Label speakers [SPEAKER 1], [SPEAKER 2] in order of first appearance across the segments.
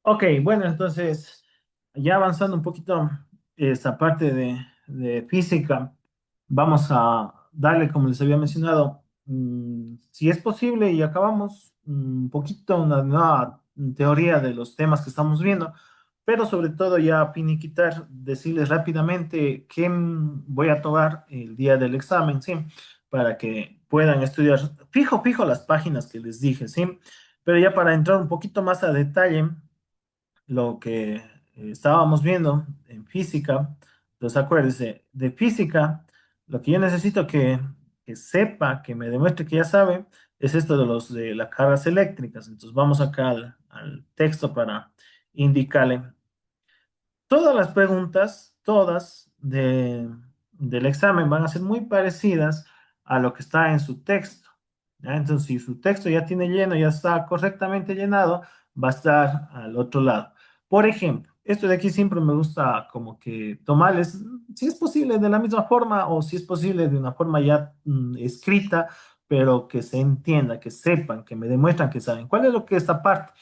[SPEAKER 1] Ok, bueno, entonces, ya avanzando un poquito esta parte de física, vamos a darle, como les había mencionado, si es posible, y acabamos un poquito una nueva teoría de los temas que estamos viendo, pero sobre todo ya finiquitar, decirles rápidamente qué voy a tomar el día del examen, ¿sí? Para que puedan estudiar fijo las páginas que les dije, ¿sí? Pero ya para entrar un poquito más a detalle lo que estábamos viendo en física. Entonces, acuérdese, de física, lo que yo necesito que sepa, que me demuestre que ya sabe, es esto de las cargas eléctricas. Entonces, vamos acá al texto para indicarle. Todas las preguntas, del examen van a ser muy parecidas a lo que está en su texto. ¿Ya? Entonces, si su texto ya tiene lleno, ya está correctamente llenado, va a estar al otro lado. Por ejemplo, esto de aquí siempre me gusta como que tomarles, si es posible de la misma forma o si es posible de una forma ya escrita, pero que se entienda, que sepan, que me demuestran que saben. ¿Cuál es lo que esta parte?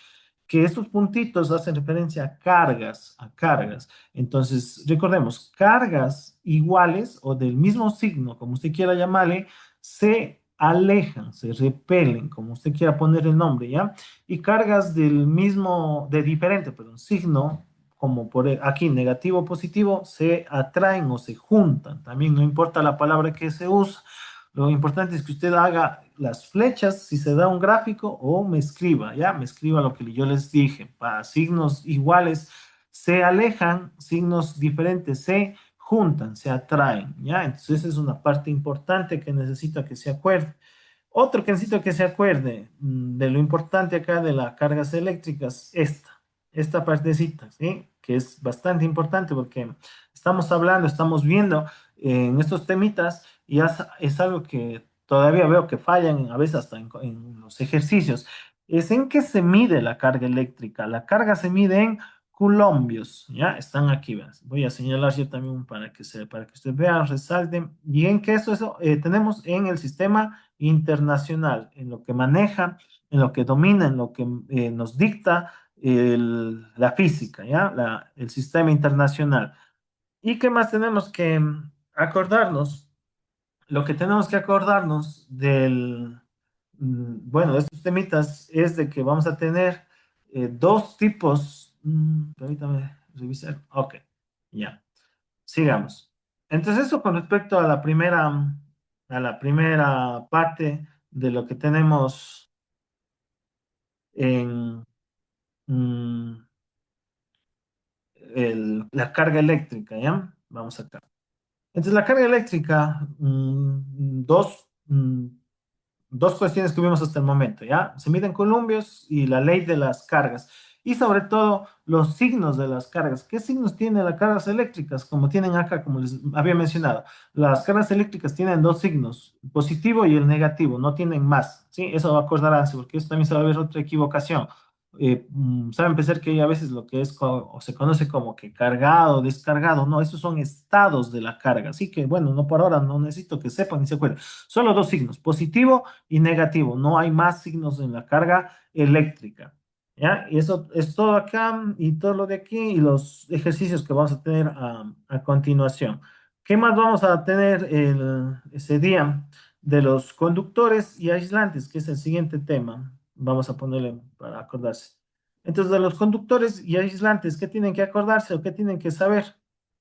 [SPEAKER 1] Que estos puntitos hacen referencia a cargas, a cargas. Entonces, recordemos, cargas iguales o del mismo signo, como usted quiera llamarle, se alejan, se repelen, como usted quiera poner el nombre, ¿ya? Y cargas del mismo, de diferente, perdón, signo, como aquí negativo o positivo, se atraen o se juntan. También no importa la palabra que se usa. Lo importante es que usted haga las flechas, si se da un gráfico, o me escriba, ¿ya? Me escriba lo que yo les dije. Para signos iguales se alejan, signos diferentes se juntan, se atraen, ¿ya? Entonces esa es una parte importante que necesito que se acuerde. Otro que necesito que se acuerde de lo importante acá de las cargas eléctricas, esta partecita, ¿sí? Que es bastante importante porque estamos hablando, estamos viendo en estos temitas y es algo que todavía veo que fallan a veces hasta en los ejercicios. Es en qué se mide la carga eléctrica. La carga se mide en culombios, ¿ya? Están aquí, ¿ves? Voy a señalar yo también para que ustedes vean, resalten. Y en qué eso tenemos en el sistema internacional, en lo que maneja, en lo que domina, en lo que nos dicta la física, ¿ya? El sistema internacional. ¿Y qué más tenemos que acordarnos? Lo que tenemos que acordarnos bueno, de estos temitas es de que vamos a tener dos tipos. Permítame revisar. Ok, ya, sigamos. Entonces, eso con respecto a la primera parte de lo que tenemos en mm, la carga eléctrica, ¿ya? Vamos acá. Entonces, la carga eléctrica, dos cuestiones que vimos hasta el momento, ¿ya? Se miden columpios y la ley de las cargas. Y sobre todo, los signos de las cargas. ¿Qué signos tienen las cargas eléctricas? Como tienen acá, como les había mencionado. Las cargas eléctricas tienen dos signos, el positivo y el negativo, no tienen más, ¿sí? Eso acordarán, porque eso también se va a ver otra equivocación. Saben pensar que hay a veces lo que es o se conoce como que cargado, descargado, no, esos son estados de la carga, así que bueno, no por ahora no necesito que sepan ni se acuerden, solo dos signos, positivo y negativo, no hay más signos en la carga eléctrica, ¿ya? Y eso es todo acá y todo lo de aquí y los ejercicios que vamos a tener a continuación. ¿Qué más vamos a tener ese día? De los conductores y aislantes, que es el siguiente tema. Vamos a ponerle para acordarse. Entonces, de los conductores y aislantes, ¿qué tienen que acordarse o qué tienen que saber?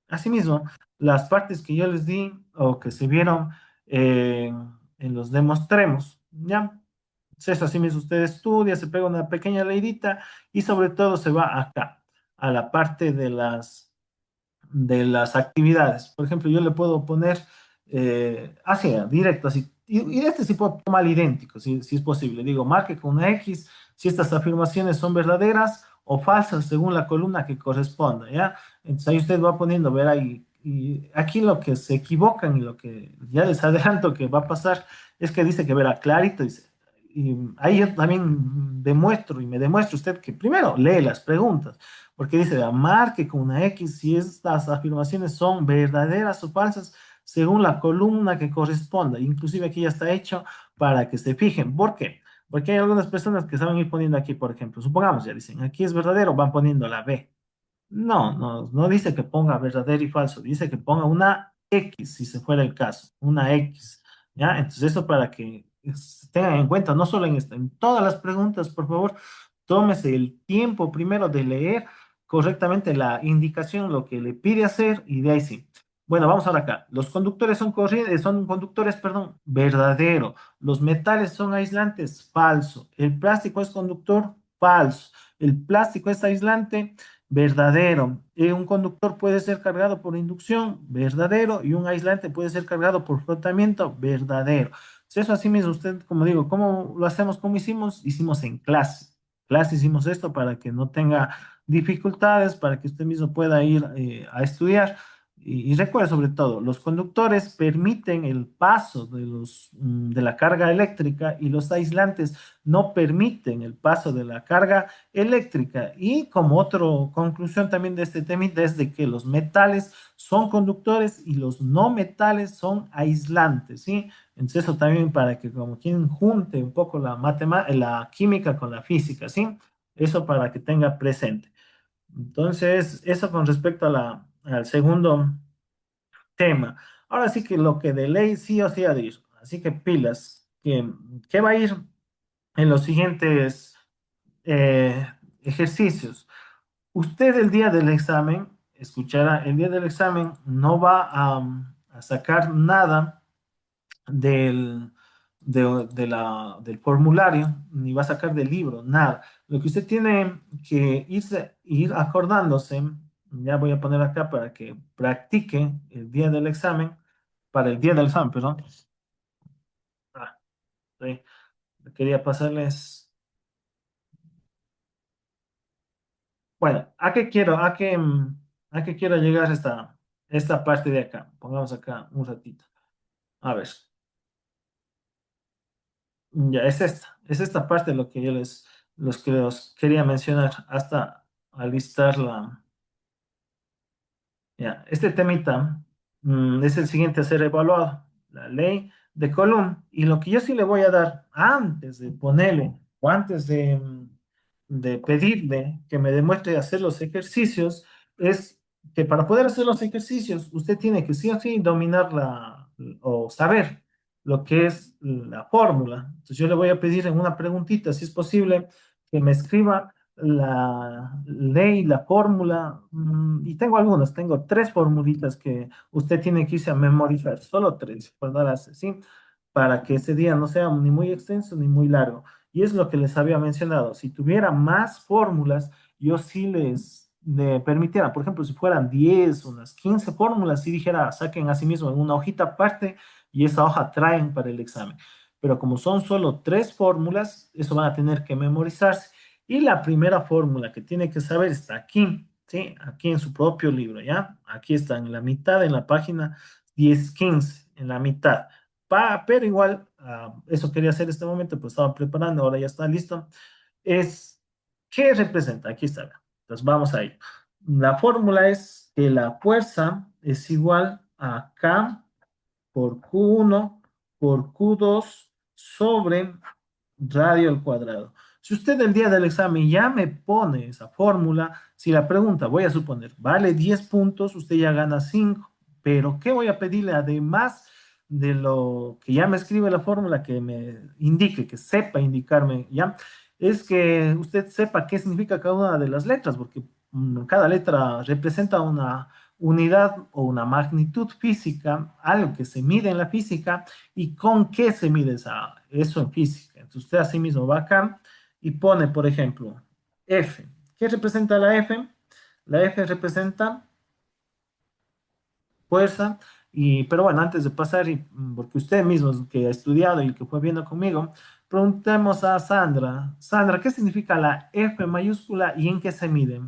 [SPEAKER 1] Asimismo, las partes que yo les di o que se vieron eh, en los demostremos, ¿ya? Entonces, así mismo usted estudia, se pega una pequeña leidita y sobre todo se va acá, a la parte de las actividades. Por ejemplo, yo le puedo poner así, directo, así, y este sí puedo tomar idéntico, si es posible. Digo, marque con una X si estas afirmaciones son verdaderas o falsas según la columna que corresponda, ¿ya? Entonces ahí usted va poniendo, verá, y aquí lo que se equivocan y lo que ya les adelanto que va a pasar es que dice que verá clarito, dice, y ahí yo también demuestro y me demuestra usted que primero lee las preguntas, porque dice, marque con una X si estas afirmaciones son verdaderas o falsas según la columna que corresponda. Inclusive aquí ya está hecho para que se fijen. ¿Por qué? Porque hay algunas personas que saben ir poniendo aquí, por ejemplo, supongamos, ya dicen, aquí es verdadero, van poniendo la B. No, no dice que ponga verdadero y falso, dice que ponga una X, si se fuera el caso, una X, ¿ya? Entonces eso para que tengan en cuenta, no solo en esto, en todas las preguntas, por favor, tómese el tiempo primero de leer correctamente la indicación, lo que le pide hacer, y de ahí sí. Bueno, vamos ahora acá. Los conductores son corrientes, son conductores, perdón, verdadero. Los metales son aislantes, falso. El plástico es conductor, falso. El plástico es aislante, verdadero. Un conductor puede ser cargado por inducción, verdadero, y un aislante puede ser cargado por frotamiento, verdadero. Si eso así mismo, usted, como digo, ¿cómo lo hacemos? ¿Cómo hicimos? Hicimos en clase. Clase hicimos esto para que no tenga dificultades, para que usted mismo pueda ir a estudiar. Y recuerde sobre todo, los conductores permiten el paso de la carga eléctrica y los aislantes no permiten el paso de la carga eléctrica. Y como otra conclusión también de este tema es de que los metales son conductores y los no metales son aislantes, ¿sí? Entonces eso también para que como quien junte un poco la química con la física, ¿sí? Eso para que tenga presente. Entonces, eso con respecto a al segundo tema. Ahora sí que lo que de ley sí o sí ha de ir. Así que pilas, que va a ir en los siguientes eh, ejercicios. Usted el día del examen, escuchará, el día del examen no va a sacar nada del, del formulario, ni va a sacar del libro, nada. Lo que usted tiene que ir acordándose, ya voy a poner acá para que practique el día del examen, para el día del examen, perdón. Ah, sí, quería pasarles. Bueno, ¿a qué quiero? A qué quiero llegar esta parte de acá? Pongamos acá un ratito. A ver, ya es esta parte lo que yo los que los quería mencionar hasta alistar ya, este temita es el siguiente a ser evaluado, la ley de Coulomb. Y lo que yo sí le voy a dar antes de ponerle o antes de pedirle que me demuestre hacer los ejercicios es que para poder hacer los ejercicios usted tiene que sí o sí dominar o saber lo que es la fórmula. Entonces yo le voy a pedir en una preguntita, si es posible, que me escriba la ley, la fórmula, y tengo algunas, tengo tres formulitas que usted tiene que irse a memorizar, solo tres, acordarse, ¿sí? Para que ese día no sea ni muy extenso ni muy largo. Y es lo que les había mencionado, si tuviera más fórmulas, yo sí le permitiera, por ejemplo, si fueran 10, unas 15 fórmulas, si dijera, saquen a sí mismo en una hojita aparte y esa hoja traen para el examen. Pero como son solo tres fórmulas, eso van a tener que memorizarse. Y la primera fórmula que tiene que saber está aquí, ¿sí? Aquí en su propio libro, ¿ya? Aquí está en la mitad, en la página 10-15, en la mitad. Pero igual, eso quería hacer en este momento, pues estaba preparando, ahora ya está listo. Es, ¿qué representa? Aquí está. Entonces vamos a ir. La fórmula es que la fuerza es igual a K por Q1 por Q2 sobre radio al cuadrado. Si usted el día del examen ya me pone esa fórmula, si la pregunta, voy a suponer, vale 10 puntos, usted ya gana 5. Pero ¿qué voy a pedirle además de lo que ya me escribe la fórmula, que me indique, que sepa indicarme, ya? Es que usted sepa qué significa cada una de las letras, porque cada letra representa una unidad o una magnitud física, algo que se mide en la física y con qué se mide eso en física. Entonces usted así mismo va acá y pone, por ejemplo, F. ¿Qué representa la F? La F representa fuerza, pero bueno, antes de pasar, porque usted mismo que ha estudiado y que fue viendo conmigo, preguntemos a Sandra. Sandra, ¿qué significa la F mayúscula y en qué se mide?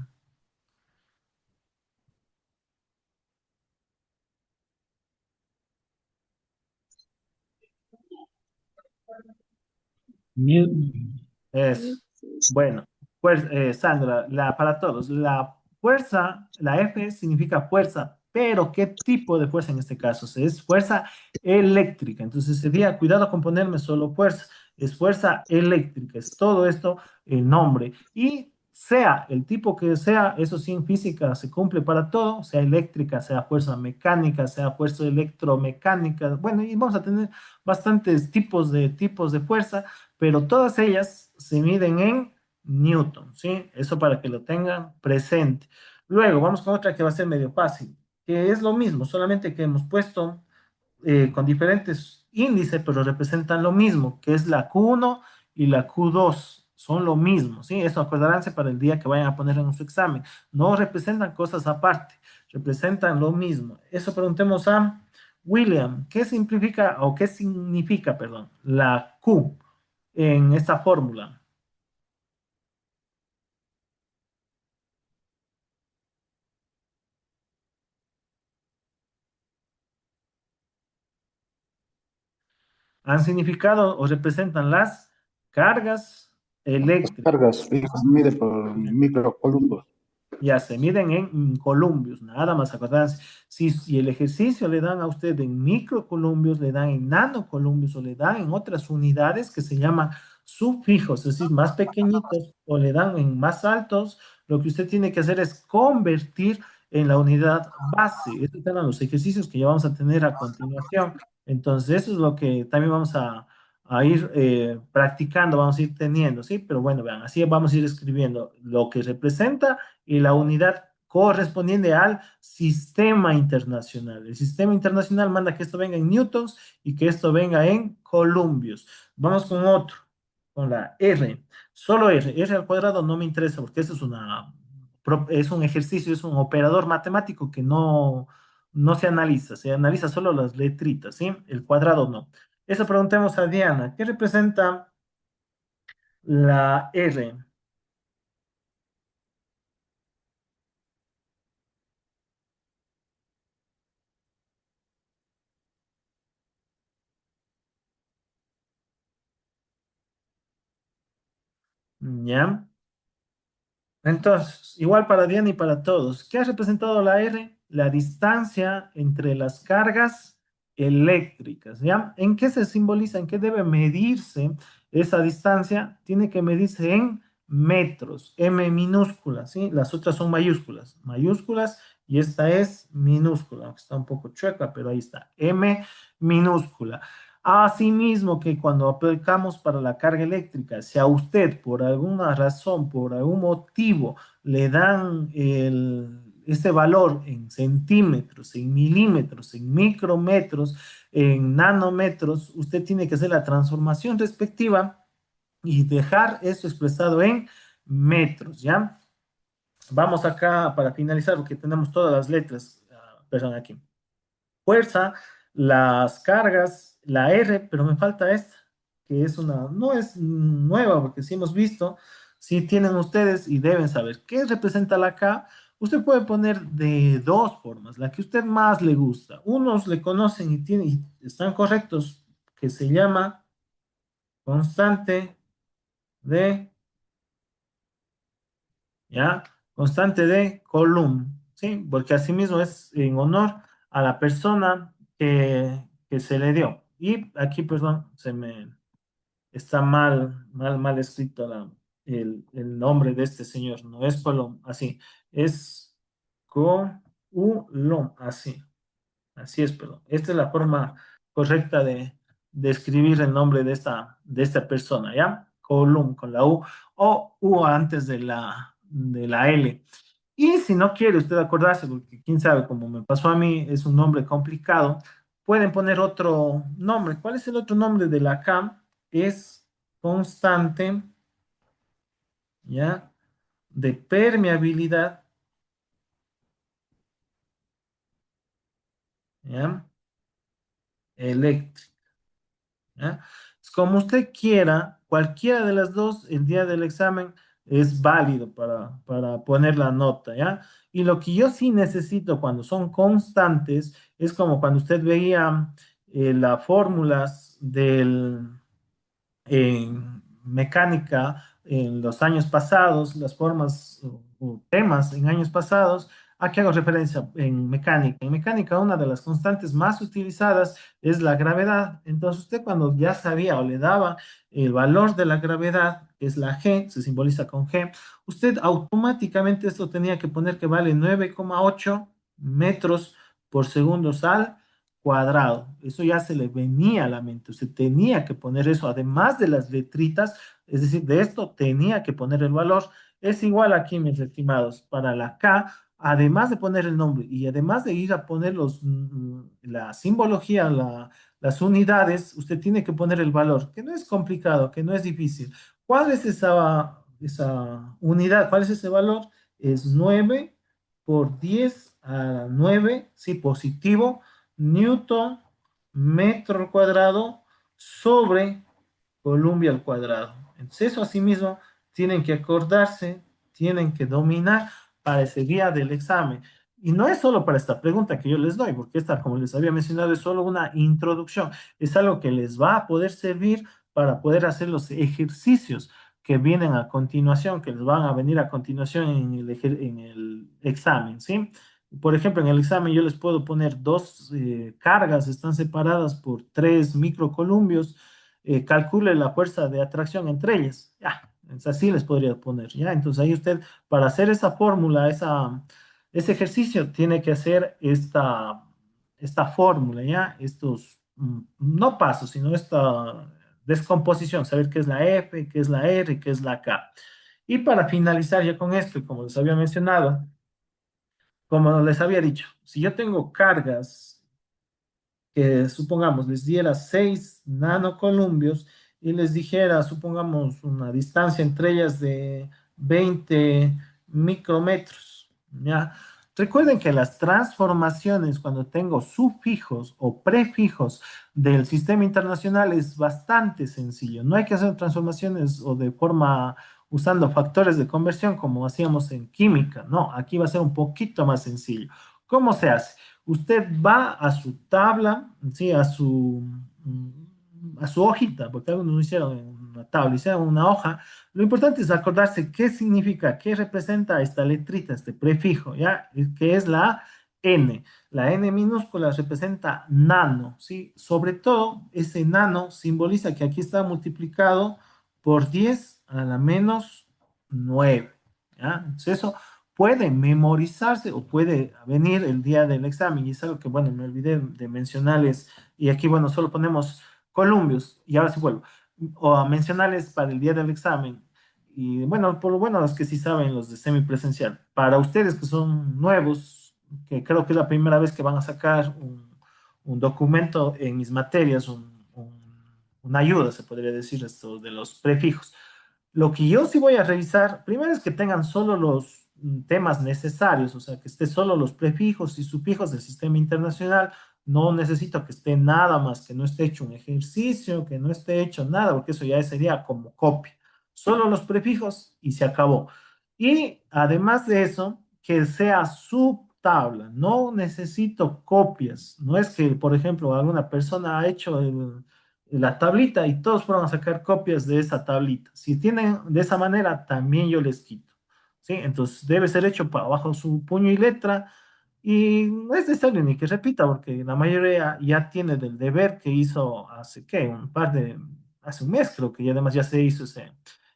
[SPEAKER 1] Es, bueno, pues Sandra, para todos, la fuerza, la F significa fuerza, pero ¿qué tipo de fuerza en este caso? Es fuerza eléctrica, entonces sería, cuidado con ponerme solo fuerza. es fuerza eléctrica, es todo esto el nombre. Y sea el tipo que sea, eso sí en física se cumple para todo, sea eléctrica, sea fuerza mecánica, sea fuerza electromecánica, bueno, y vamos a tener bastantes tipos de fuerza, pero todas ellas se miden en Newton, ¿sí? Eso para que lo tengan presente. Luego, vamos con otra que va a ser medio fácil, que es lo mismo, solamente que hemos puesto con diferentes índices, pero representan lo mismo, que es la Q1 y la Q2. Son lo mismo, ¿sí? Eso acordaránse para el día que vayan a poner en su examen. No representan cosas aparte, representan lo mismo. Eso preguntemos a William, ¿qué simplifica o qué significa, perdón, la Q en esta fórmula? Han significado o representan las cargas
[SPEAKER 2] Las
[SPEAKER 1] eléctricas.
[SPEAKER 2] cargas fijas mide por microcolumbos.
[SPEAKER 1] Ya se miden en columpios, nada más acordarse. Si el ejercicio le dan a usted en microcolumpios, le dan en nanocolumpios o le dan en otras unidades que se llaman sufijos, es decir, más pequeñitos, o le dan en más altos, lo que usted tiene que hacer es convertir en la unidad base. Estos serán los ejercicios que ya vamos a tener a continuación. Entonces, eso es lo que también vamos a ir practicando, vamos a ir teniendo, ¿sí? Pero bueno, vean, así vamos a ir escribiendo lo que representa y la unidad correspondiente al sistema internacional. El sistema internacional manda que esto venga en newtons y que esto venga en columbios. Vamos con otro, con la R. Solo R. R al cuadrado no me interesa porque eso es un ejercicio, es un operador matemático que no se analiza solo las letritas, ¿sí? El cuadrado no. Eso preguntemos a Diana, ¿qué representa la R? ¿Ya? Entonces, igual para Diana y para todos, ¿qué ha representado la R? La distancia entre las cargas eléctricas, ¿ya? ¿En qué se simboliza? ¿En qué debe medirse esa distancia? Tiene que medirse en metros, M minúscula, ¿sí? Las otras son mayúsculas, mayúsculas, y esta es minúscula, aunque está un poco chueca, pero ahí está, M minúscula. Asimismo que cuando aplicamos para la carga eléctrica, si a usted por alguna razón, por algún motivo, le dan ese valor en centímetros, en milímetros, en micrometros, en nanómetros, usted tiene que hacer la transformación respectiva y dejar eso expresado en metros, ¿ya? Vamos acá para finalizar, porque tenemos todas las letras, perdón, aquí fuerza, las cargas, la R, pero me falta esta, que es no es nueva, porque sí hemos visto, sí tienen ustedes y deben saber qué representa la K. Usted puede poner de dos formas, la que a usted más le gusta. Unos le conocen y están correctos, que se llama constante de, ¿ya? Constante de Coulomb, ¿sí? Porque asimismo es en honor a la persona que se le dio. Y aquí, perdón, está mal escrito el nombre de este señor. No es Coulomb, así. Es Coulomb, así. Así es, perdón. Esta es la forma correcta de escribir el nombre de esta persona, ¿ya? Column con la U o U antes de la L. Y si no quiere usted acordarse, porque quién sabe, como me pasó a mí, es un nombre complicado, pueden poner otro nombre. ¿Cuál es el otro nombre de la K? Es constante, ¿ya? De permeabilidad, ¿ya? Eléctrica. ¿Ya? Es como usted quiera, cualquiera de las dos, el día del examen es válido para poner la nota, ¿ya? Y lo que yo sí necesito cuando son constantes es como cuando usted veía las fórmulas en mecánica en los años pasados, las formas o temas en años pasados, ¿A qué hago referencia? En mecánica. En mecánica, una de las constantes más utilizadas es la gravedad. Entonces, usted cuando ya sabía o le daba el valor de la gravedad, que es la G, se simboliza con G, usted automáticamente esto tenía que poner que vale 9,8 metros por segundo al cuadrado. Eso ya se le venía a la mente. Usted tenía que poner eso, además de las letritas, es decir, de esto tenía que poner el valor. Es igual aquí, mis estimados, para la K, además de poner el nombre y además de ir a poner la simbología, las unidades, usted tiene que poner el valor, que no es complicado, que no es difícil. ¿Cuál es esa unidad? ¿Cuál es ese valor? Es 9 por 10 a la 9, sí, positivo, newton metro al cuadrado sobre Columbia al cuadrado. Entonces, eso asimismo tienen que acordarse, tienen que dominar para ese día del examen. Y no es solo para esta pregunta que yo les doy, porque esta, como les había mencionado, es solo una introducción. Es algo que les va a poder servir para poder hacer los ejercicios que vienen a continuación, que les van a venir a continuación en el examen, ¿sí? Por ejemplo, en el examen yo les puedo poner dos cargas, están separadas por 3 microcolumbios, calcule la fuerza de atracción entre ellas. Ya, es así les podría poner, ¿ya? Entonces ahí usted, para hacer esa fórmula, ese ejercicio, tiene que hacer esta fórmula, ¿ya? Estos, no pasos, sino esta descomposición, saber qué es la F, qué es la R, qué es la K. Y para finalizar ya con esto, y como les había mencionado, como les había dicho, si yo tengo cargas que supongamos les diera 6 nanocolumbios y les dijera, supongamos, una distancia entre ellas de 20 micrometros, ¿ya? Recuerden que las transformaciones cuando tengo sufijos o prefijos del sistema internacional es bastante sencillo. No hay que hacer transformaciones o de forma usando factores de conversión como hacíamos en química. No, aquí va a ser un poquito más sencillo. ¿Cómo se hace? Usted va a su tabla, ¿sí? A su hojita, porque algunos no hicieron en una tabla, hicieron una hoja. Lo importante es acordarse qué significa, qué representa esta letrita, este prefijo, ¿ya? Que es la N. La N minúscula representa nano, ¿sí? Sobre todo, ese nano simboliza que aquí está multiplicado por 10 a la menos 9, ¿ya? Entonces eso puede memorizarse o puede venir el día del examen. Y es algo que, bueno, me olvidé de mencionarles. Y aquí, bueno, solo ponemos columbios. Y ahora sí vuelvo. O a mencionarles para el día del examen. Y bueno, por lo bueno, los que sí saben, los de semipresencial. Para ustedes que son nuevos, que creo que es la primera vez que van a sacar un documento en mis materias, una ayuda, se podría decir, esto de los prefijos. Lo que yo sí voy a revisar, primero es que tengan solo los temas necesarios, o sea, que esté solo los prefijos y sufijos del sistema internacional. No necesito que esté nada más, que no esté hecho un ejercicio, que no esté hecho nada, porque eso ya sería como copia. Solo los prefijos y se acabó. Y además de eso, que sea subtabla. No necesito copias. No es que, por ejemplo, alguna persona ha hecho la tablita y todos fueron a sacar copias de esa tablita. Si tienen de esa manera, también yo les quito. ¿Sí? Entonces debe ser hecho bajo su puño y letra y no es necesario ni que repita porque la mayoría ya tiene del deber que hizo hace, ¿qué? Hace un mes creo que ya además ya se hizo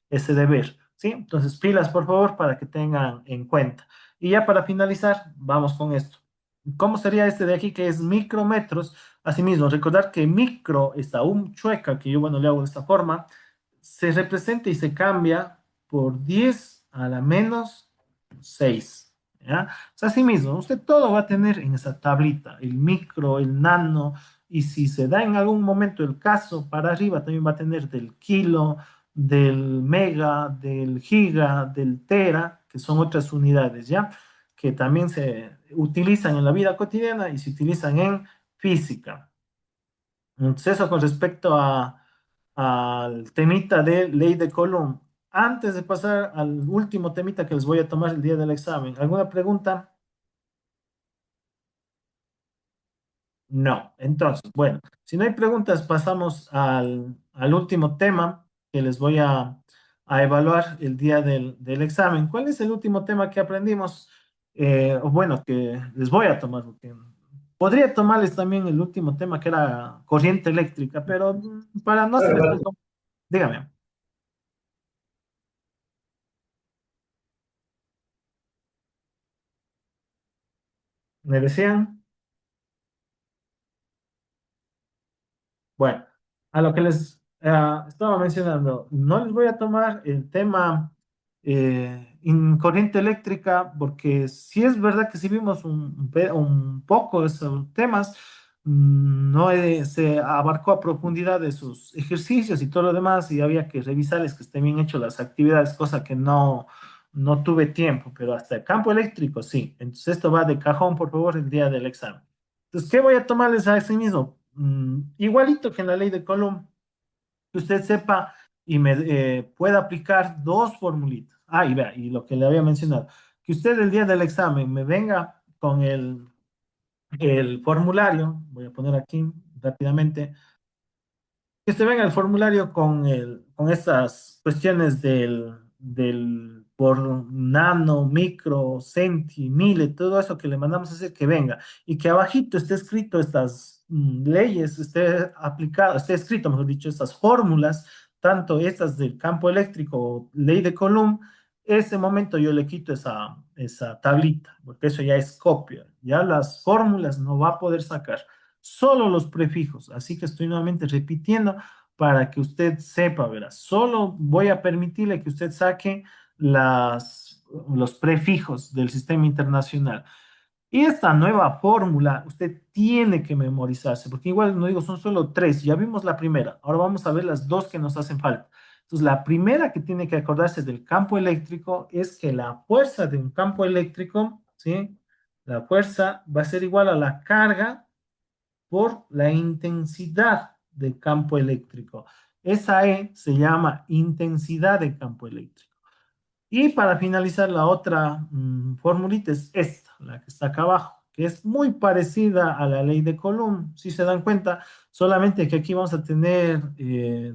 [SPEAKER 1] ese deber. ¿Sí? Entonces pilas por favor para que tengan en cuenta. Y ya para finalizar, vamos con esto. ¿Cómo sería este de aquí que es micrometros? Asimismo, recordar que micro, esta chueca, que yo, bueno, le hago de esta forma, se representa y se cambia por 10 a la menos 6. ¿Ya? O sea, asimismo, usted todo va a tener en esa tablita, el micro, el nano, y si se da en algún momento el caso, para arriba también va a tener del kilo, del mega, del giga, del tera, que son otras unidades, ¿ya? Que también se utilizan en la vida cotidiana y se utilizan en física. Entonces, eso con respecto al temita de ley de Coulomb. Antes de pasar al último temita que les voy a tomar el día del examen, ¿alguna pregunta? No. Entonces, bueno, si no hay preguntas, pasamos al último tema que les voy a evaluar el día del examen. ¿Cuál es el último tema que aprendimos? o bueno, que les voy a tomar, porque podría tomarles también el último tema que era corriente eléctrica, pero para no hacerles muy dígame, me decían. Bueno, a lo que les estaba mencionando, no les voy a tomar el tema en corriente eléctrica, porque sí es verdad que sí vimos un poco de esos temas, no se abarcó a profundidad de sus ejercicios y todo lo demás, y había que revisarles que estén bien hechas las actividades, cosa que no tuve tiempo, pero hasta el campo eléctrico sí. Entonces esto va de cajón, por favor, el día del examen. Entonces, ¿qué voy a tomarles a ese mismo? Igualito que en la ley de Coulomb, que usted sepa y me pueda aplicar dos formulitas. Ah, y vea, y lo que le había mencionado, que usted el día del examen me venga con el formulario, voy a poner aquí rápidamente, que se venga el formulario con estas cuestiones del por nano, micro, centi, mile, todo eso que le mandamos a hacer que venga y que abajito esté escrito estas leyes, esté aplicado, esté escrito, mejor dicho, estas fórmulas, tanto estas del campo eléctrico, ley de Coulomb, ese momento yo le quito esa tablita, porque eso ya es copia, ya las fórmulas no va a poder sacar solo los prefijos. Así que estoy nuevamente repitiendo para que usted sepa, verá, solo voy a permitirle que usted saque los prefijos del sistema internacional. Y esta nueva fórmula, usted tiene que memorizarse, porque igual no digo, son solo tres, ya vimos la primera, ahora vamos a ver las dos que nos hacen falta. Entonces, la primera que tiene que acordarse del campo eléctrico es que la fuerza de un campo eléctrico, ¿sí? La fuerza va a ser igual a la carga por la intensidad del campo eléctrico. Esa E se llama intensidad de campo eléctrico. Y para finalizar, la otra formulita es esta, la que está acá abajo, que es muy parecida a la ley de Coulomb, si se dan cuenta, solamente que aquí vamos a tener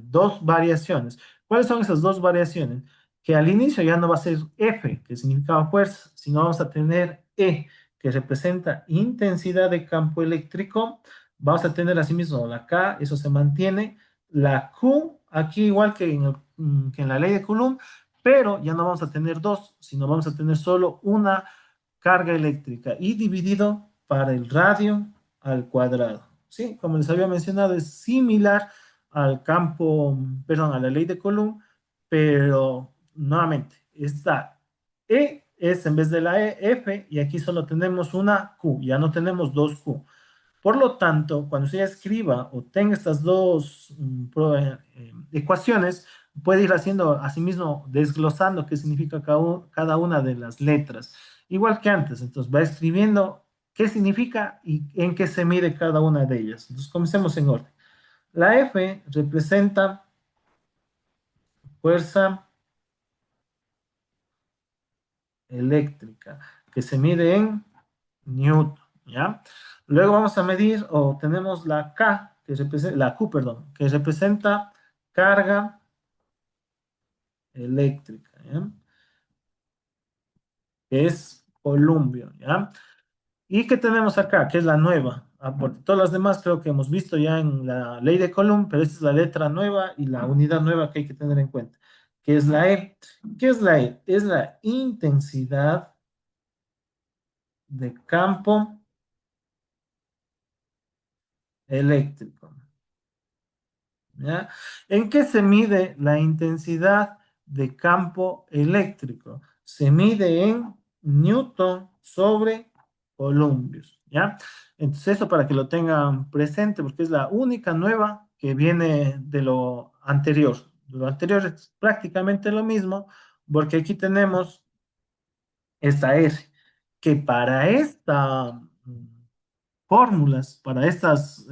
[SPEAKER 1] dos variaciones. ¿Cuáles son esas dos variaciones? Que al inicio ya no va a ser F, que significaba fuerza, sino vamos a tener E, que representa intensidad de campo eléctrico. Vamos a tener asimismo la K, eso se mantiene. La Q, aquí igual que en la ley de Coulomb, pero ya no vamos a tener dos, sino vamos a tener solo una carga eléctrica y dividido para el radio al cuadrado. Sí, como les había mencionado, es similar al campo, perdón, a la ley de Coulomb, pero nuevamente, esta E es en vez de la E, F, y aquí solo tenemos una Q, ya no tenemos dos Q. Por lo tanto, cuando usted escriba o tenga estas dos ecuaciones, puede ir haciendo asimismo, desglosando qué significa cada una de las letras. Igual que antes, entonces va escribiendo qué significa y en qué se mide cada una de ellas. Entonces, comencemos en orden. La F representa fuerza eléctrica, que se mide en Newton, ¿ya? Luego vamos a medir, o tenemos la K, que representa, la Q, perdón, que representa carga eléctrica, ¿ya? Que es columbio, ¿ya? ¿Y qué tenemos acá? Que es la nueva. Ah, porque todas las demás creo que hemos visto ya en la ley de Coulomb, pero esta es la letra nueva y la unidad nueva que hay que tener en cuenta, que es la E. ¿Qué es la E? Es la intensidad de campo eléctrico. ¿Ya? ¿En qué se mide la intensidad de campo eléctrico? Se mide en Newton sobre columbios, ¿ya? Entonces eso para que lo tengan presente, porque es la única nueva que viene de lo anterior. Lo anterior es prácticamente lo mismo, porque aquí tenemos esta R, que para esta fórmulas para estas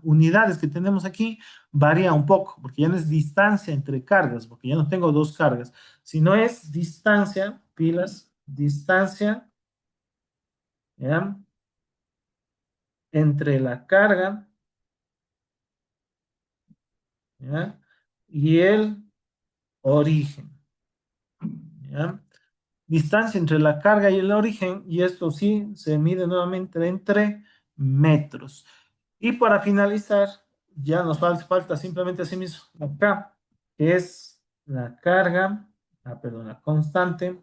[SPEAKER 1] unidades que tenemos aquí varía un poco, porque ya no es distancia entre cargas, porque ya no tengo dos cargas, sino es distancia, pilas, distancia, ¿ya? Entre la carga, ¿ya? Y el origen, ¿ya? distancia entre la carga y el origen, y esto sí se mide nuevamente entre metros. Y para finalizar, ya nos falta simplemente así mismo acá, que es la carga, perdón, la constante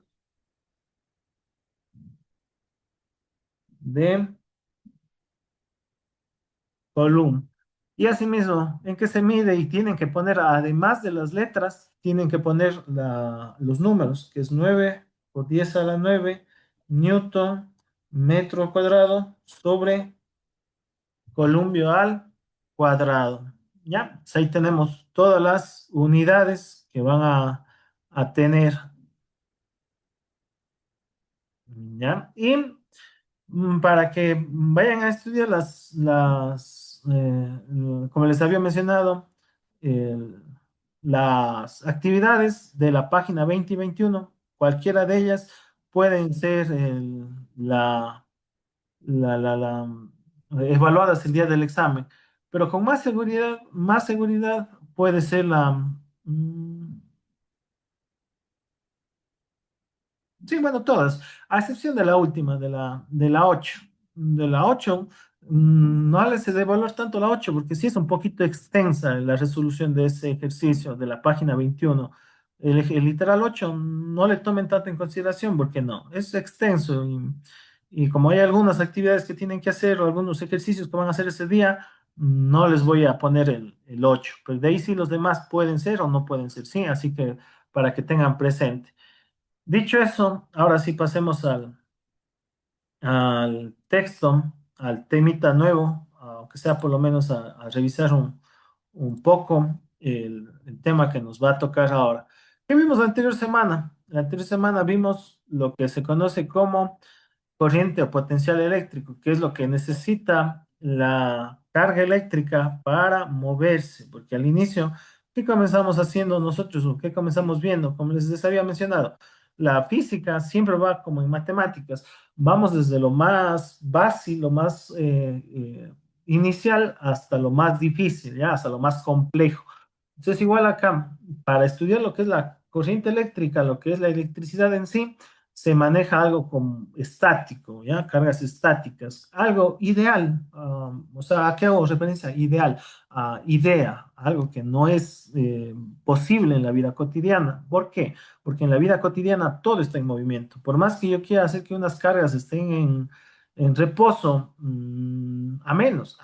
[SPEAKER 1] de Column. Y asimismo, ¿en qué se mide? Y tienen que poner, además de las letras, tienen que poner los números, que es 9 por 10 a la 9 newton metro cuadrado sobre columbio al cuadrado. ¿Ya? Pues ahí tenemos todas las unidades que van a tener. ¿Ya? Y para que vayan a estudiar como les había mencionado, el- las actividades de la página 20 y 21, cualquiera de ellas pueden ser evaluadas el día del examen, pero con más seguridad puede ser mm, sí, bueno, todas, a excepción de la última, de la 8. De la 8, no les he de valor tanto la 8 porque sí es un poquito extensa la resolución de ese ejercicio de la página 21. El literal 8 no le tomen tanto en consideración porque no, es extenso y como hay algunas actividades que tienen que hacer o algunos ejercicios que van a hacer ese día, no les voy a poner el 8, pero de ahí sí los demás pueden ser o no pueden ser, sí, así que para que tengan presente. Dicho eso, ahora sí pasemos al texto, al temita nuevo, aunque sea por lo menos a revisar un poco el tema que nos va a tocar ahora. ¿Qué vimos la anterior semana? La anterior semana vimos lo que se conoce como corriente o potencial eléctrico, que es lo que necesita la carga eléctrica para moverse, porque al inicio, ¿qué comenzamos haciendo nosotros o qué comenzamos viendo? Como les había mencionado, la física siempre va como en matemáticas, vamos desde lo más básico, lo más inicial hasta lo más difícil, ya, hasta lo más complejo. Entonces, igual acá, para estudiar lo que es la corriente eléctrica, lo que es la electricidad en sí, se maneja algo como estático, ¿ya? Cargas estáticas, algo ideal, o sea, ¿a qué hago referencia? Ideal, idea, algo que no es posible en la vida cotidiana. ¿Por qué? Porque en la vida cotidiana todo está en movimiento. Por más que yo quiera hacer que unas cargas estén en reposo, a menos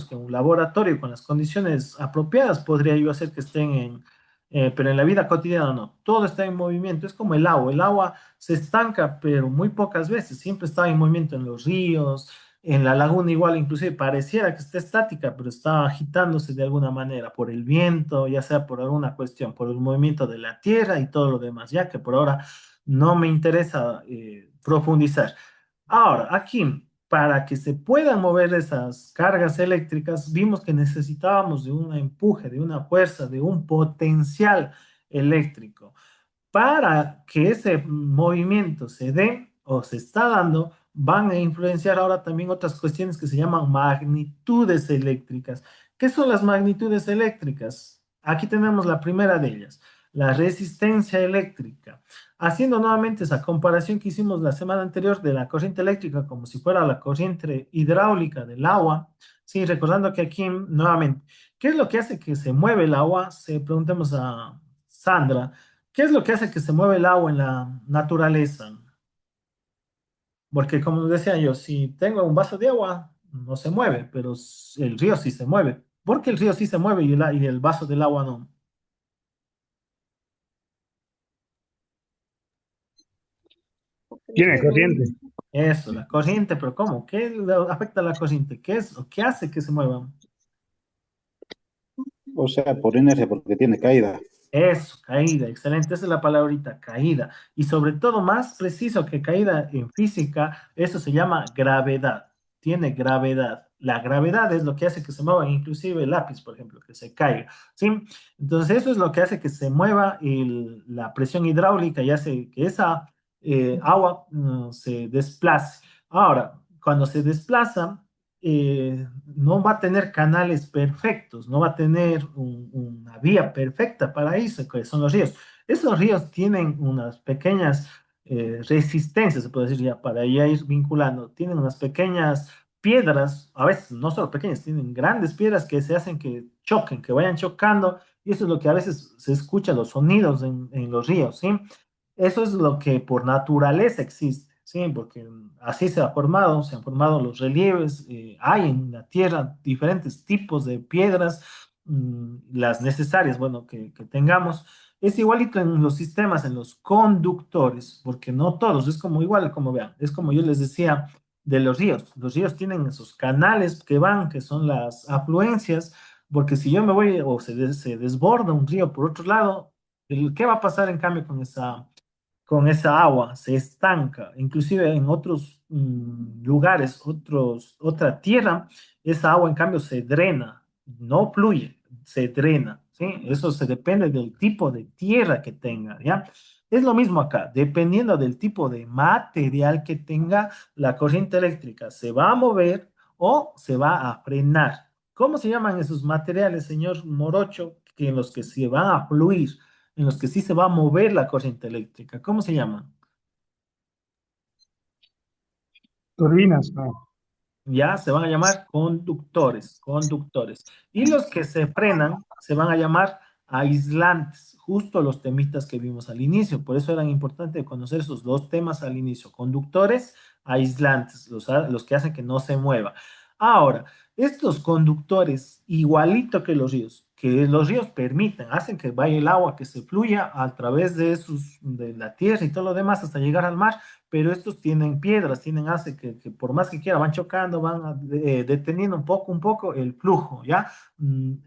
[SPEAKER 1] que un laboratorio con las condiciones apropiadas podría yo hacer que estén pero en la vida cotidiana no, todo está en movimiento, es como el agua se estanca, pero muy pocas veces, siempre está en movimiento en los ríos, en la laguna igual, inclusive pareciera que está estática, pero está agitándose de alguna manera por el viento, ya sea por alguna cuestión, por el movimiento de la tierra y todo lo demás, ya que por ahora no me interesa profundizar. Ahora, aquí, para que se puedan mover esas cargas eléctricas, vimos que necesitábamos de un empuje, de una fuerza, de un potencial eléctrico. Para que ese movimiento se dé o se está dando, van a influenciar ahora también otras cuestiones que se llaman magnitudes eléctricas. ¿Qué son las magnitudes eléctricas? Aquí tenemos la primera de ellas, la resistencia eléctrica. Haciendo nuevamente esa comparación que hicimos la semana anterior de la corriente eléctrica como si fuera la corriente hidráulica del agua, sí, recordando que aquí nuevamente, ¿qué es lo que hace que se mueve el agua? Se preguntemos a Sandra. ¿Qué es lo que hace que se mueva el agua en la naturaleza? Porque como decía yo, si tengo un vaso de agua, no se mueve, pero el río sí se mueve. ¿Por qué el río sí se mueve y el vaso del agua no?
[SPEAKER 3] Tiene corriente.
[SPEAKER 1] Eso, la corriente, pero ¿cómo? ¿Qué afecta a la corriente? ¿Qué es o qué hace que se mueva?
[SPEAKER 2] O sea, por inercia, porque tiene caída.
[SPEAKER 1] Eso, caída, excelente, esa es la palabrita, caída. Y sobre todo, más preciso que caída en física, eso se llama gravedad. Tiene gravedad. La gravedad es lo que hace que se mueva, inclusive el lápiz, por ejemplo, que se caiga, ¿sí? Entonces, eso es lo que hace que se mueva la presión hidráulica y hace que esa agua se desplace. Ahora, cuando se desplaza, no va a tener canales perfectos, no va a tener una vía perfecta para irse, que son los ríos. Esos ríos tienen unas pequeñas resistencia, se puede decir ya, para ya ir vinculando. Tienen unas pequeñas piedras, a veces no solo pequeñas, tienen grandes piedras que se hacen que choquen, que vayan chocando, y eso es lo que a veces se escucha los sonidos en los ríos, ¿sí? Eso es lo que por naturaleza existe, ¿sí? Porque así se han formado los relieves, hay en la Tierra diferentes tipos de piedras, las necesarias, bueno, que tengamos. Es igualito en los sistemas, en los conductores, porque no todos, es como igual, como vean, es como yo les decía de los ríos. Los ríos tienen esos canales que van, que son las afluencias, porque si yo me voy o se desborda un río por otro lado, ¿qué va a pasar en cambio con esa agua? Se estanca, inclusive en otros lugares, otra tierra, esa agua en cambio se drena, no fluye, se drena, ¿sí? Eso se depende del tipo de tierra que tenga, ¿ya? Es lo mismo acá, dependiendo del tipo de material que tenga, la corriente eléctrica se va a mover o se va a frenar. ¿Cómo se llaman esos materiales, señor Morocho, en los que se van a fluir, en los que sí se va a mover la corriente eléctrica? ¿Cómo se llaman?
[SPEAKER 3] Turbinas, no.
[SPEAKER 1] Ya se van a llamar conductores, conductores. Y los que se frenan se van a llamar aislantes, justo los temitas que vimos al inicio. Por eso era importante conocer esos dos temas al inicio, conductores, aislantes, los que hacen que no se mueva. Ahora, estos conductores, igualito que los ríos permiten, hacen que vaya el agua, que se fluya a través de la tierra y todo lo demás hasta llegar al mar, pero estos tienen piedras, hace que por más que quiera van chocando, deteniendo un poco el flujo, ¿ya?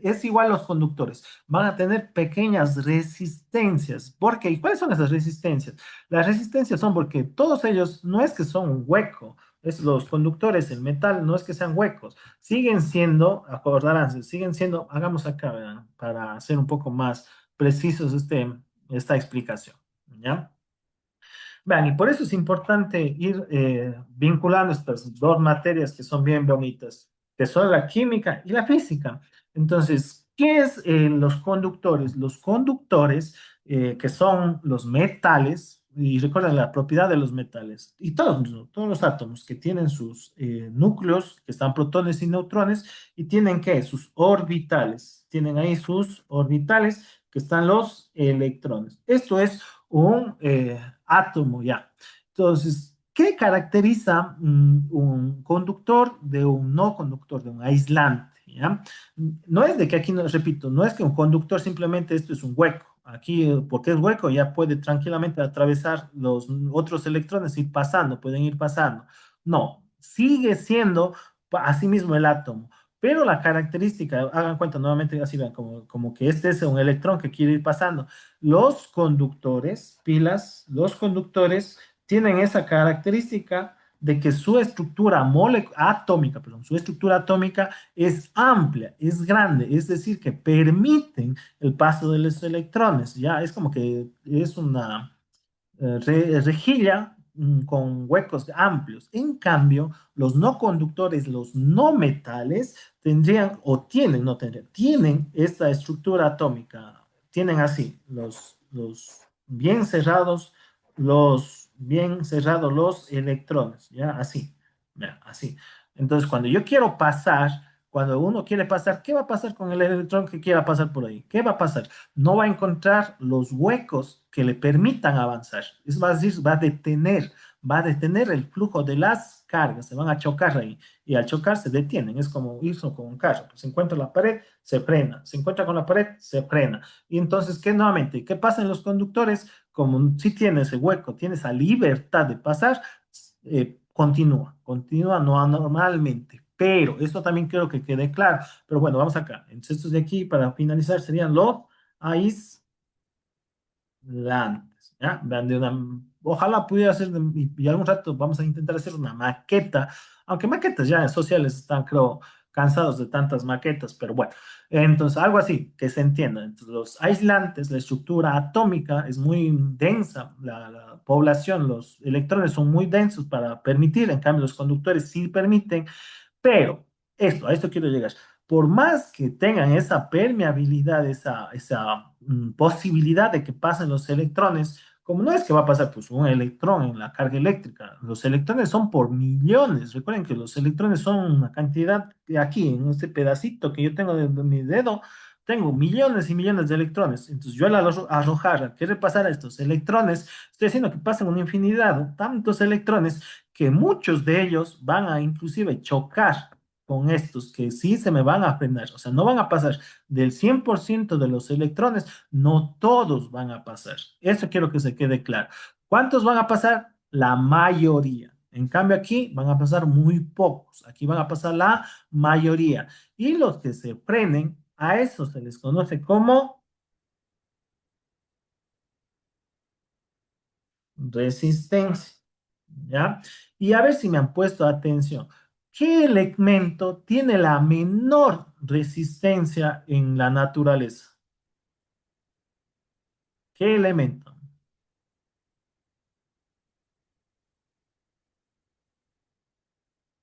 [SPEAKER 1] Es igual los conductores, van a tener pequeñas resistencias. ¿Por qué? ¿Y cuáles son esas resistencias? Las resistencias son porque todos ellos no es que son un hueco, es los conductores, el metal, no es que sean huecos, siguen siendo, acordarán, siguen siendo, hagamos acá, ¿verdad? Para hacer un poco más precisos esta explicación, ¿ya? Vean, y por eso es importante ir vinculando estas dos materias que son bien bonitas, que son la química y la física. Entonces, ¿qué es los conductores? Los conductores, que son los metales, y recuerden la propiedad de los metales, y todos los átomos que tienen sus núcleos, que están protones y neutrones, y tienen ¿qué? Sus orbitales. Tienen ahí sus orbitales, que están los electrones. Esto es un átomo ya. Entonces, ¿qué caracteriza un conductor de un no conductor, de un aislante? ¿Ya? No es de que aquí, repito, no es que un conductor simplemente esto es un hueco. Aquí, porque es hueco, ya puede tranquilamente atravesar los otros electrones y pasando, pueden ir pasando. No, sigue siendo así mismo el átomo. Pero la característica, hagan cuenta nuevamente, así vean, como que este es un electrón que quiere ir pasando. Los conductores, pilas, los conductores tienen esa característica de que su estructura atómica, perdón, su estructura atómica es amplia, es grande, es decir, que permiten el paso de los electrones, ya es como que es una rejilla con huecos amplios. En cambio, los no conductores, los no metales, tendrían o tienen, no tendrían, tienen esta estructura atómica, tienen así, los bien cerrados los electrones, ¿ya? Así, ¿ya? Así. Entonces, cuando yo quiero pasar, cuando uno quiere pasar, ¿qué va a pasar con el electrón que quiera pasar por ahí? ¿Qué va a pasar? No va a encontrar los huecos que le permitan avanzar. Es va a decir, va a detener el flujo de las cargas, se van a chocar ahí y al chocar se detienen. Es como ir con un carro, pues se encuentra la pared, se frena, se encuentra con la pared, se frena. Y entonces, ¿qué nuevamente? ¿Qué pasa en los conductores? Como si tiene ese hueco, tiene esa libertad de pasar, continúa no normalmente. Pero esto también quiero que quede claro. Pero bueno, vamos acá. Entonces, estos de aquí, para finalizar, serían los aislantes, ¿ya? Ojalá pudiera hacer, y algún rato vamos a intentar hacer una maqueta, aunque maquetas ya en sociales están, creo, cansados de tantas maquetas, pero bueno, entonces algo así, que se entienda. Entonces, los aislantes, la estructura atómica es muy densa, la población, los electrones son muy densos para permitir, en cambio los conductores sí permiten, pero a esto quiero llegar. Por más que tengan esa permeabilidad, esa posibilidad de que pasen los electrones, como no es que va a pasar pues un electrón en la carga eléctrica, los electrones son por millones. Recuerden que los electrones son una cantidad que aquí, en este pedacito que yo tengo de mi dedo, tengo millones y millones de electrones. Entonces yo arrojar, al querer pasar a estos electrones, estoy haciendo que pasen una infinidad, tantos electrones, que muchos de ellos van a inclusive chocar con estos, que sí se me van a frenar. O sea, no van a pasar del 100% de los electrones, no todos van a pasar. Eso quiero que se quede claro. ¿Cuántos van a pasar? La mayoría. En cambio, aquí van a pasar muy pocos. Aquí van a pasar la mayoría. Y los que se frenen, a eso se les conoce como resistencia. ¿Ya? Y a ver si me han puesto atención. ¿Qué elemento tiene la menor resistencia en la naturaleza? ¿Qué elemento?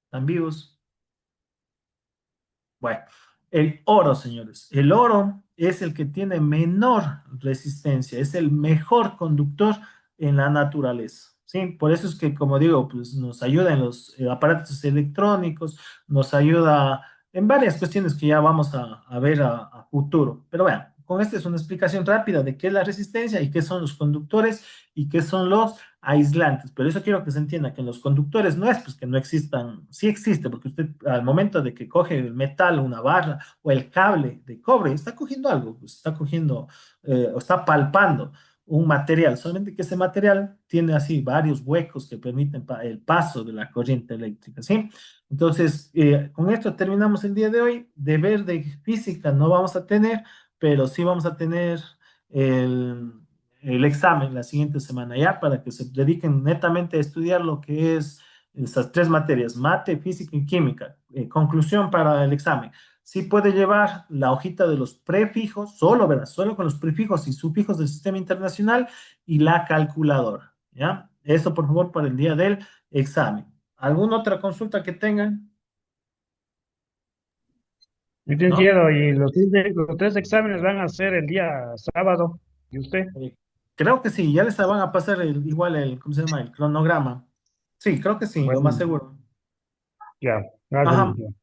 [SPEAKER 1] ¿Están vivos? Bueno, el oro, señores. El oro es el que tiene menor resistencia, es el mejor conductor en la naturaleza. Sí, por eso es que, como digo, pues nos ayuda en los aparatos electrónicos, nos ayuda en varias cuestiones que ya vamos a ver a futuro. Pero bueno, con esta es una explicación rápida de qué es la resistencia y qué son los conductores y qué son los aislantes. Pero eso quiero que se entienda, que en los conductores no es pues que no existan, sí existe, porque usted al momento de que coge el metal, una barra o el cable de cobre, está cogiendo algo, pues, está cogiendo o está palpando un material, solamente que ese material tiene así varios huecos que permiten el paso de la corriente eléctrica, ¿sí? Entonces, con esto terminamos el día de hoy. Deber de física no vamos a tener, pero sí vamos a tener el, el examen la siguiente semana, ya, para que se dediquen netamente a estudiar lo que es esas tres materias, mate, física y química. Conclusión para el examen. Sí puede llevar la hojita de los prefijos, solo, ¿verdad? Solo con los prefijos y sufijos del sistema internacional y la calculadora, ¿ya? Eso, por favor, para el día del examen. ¿Alguna otra consulta que tengan?
[SPEAKER 3] Yo te
[SPEAKER 1] ¿No?
[SPEAKER 3] entiendo, y los tres exámenes van a ser el día sábado. ¿Y usted?
[SPEAKER 1] Eh, Creo que sí, ya les van a pasar igual el, ¿cómo se llama? El cronograma. Sí, creo que sí, lo más
[SPEAKER 3] Bueno,
[SPEAKER 1] seguro.
[SPEAKER 3] ya, gracias,
[SPEAKER 1] Ajá.
[SPEAKER 3] Luciano.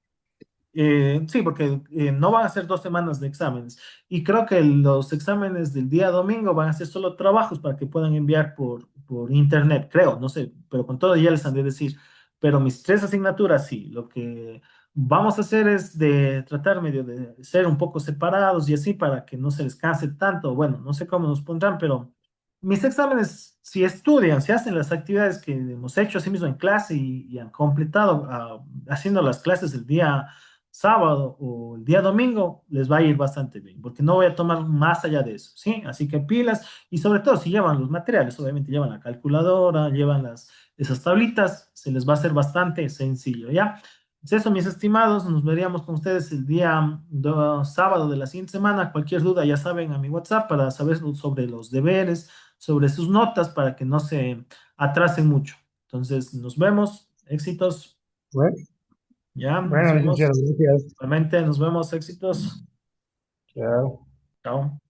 [SPEAKER 1] Sí, porque no van a ser 2 semanas de exámenes. Y creo que los exámenes del día domingo van a ser solo trabajos para que puedan enviar por internet, creo, no sé, pero con todo ya les han de decir. Pero mis tres asignaturas, sí, lo que vamos a hacer es de tratar medio de ser un poco separados y así para que no se les canse tanto. Bueno, no sé cómo nos pondrán, pero mis exámenes, si estudian, si hacen las actividades que hemos hecho así mismo en clase y han completado haciendo las clases el día sábado o el día domingo, les va a ir bastante bien, porque no voy a tomar más allá de eso, ¿sí? Así que pilas y sobre todo si llevan los materiales, obviamente llevan la calculadora, llevan esas tablitas, se les va a hacer bastante sencillo, ¿ya? Pues eso, mis estimados, nos veríamos con ustedes el día sábado de la siguiente semana. Cualquier duda, ya saben, a mi WhatsApp para saber sobre los deberes, sobre sus notas, para que no se atrasen mucho. Entonces, nos vemos, éxitos,
[SPEAKER 3] Bueno,
[SPEAKER 1] ya, nos
[SPEAKER 3] bueno,
[SPEAKER 1] vemos.
[SPEAKER 3] licenciado, gracias.
[SPEAKER 1] Realmente nos vemos, éxitos.
[SPEAKER 3] Chao.
[SPEAKER 1] Chao.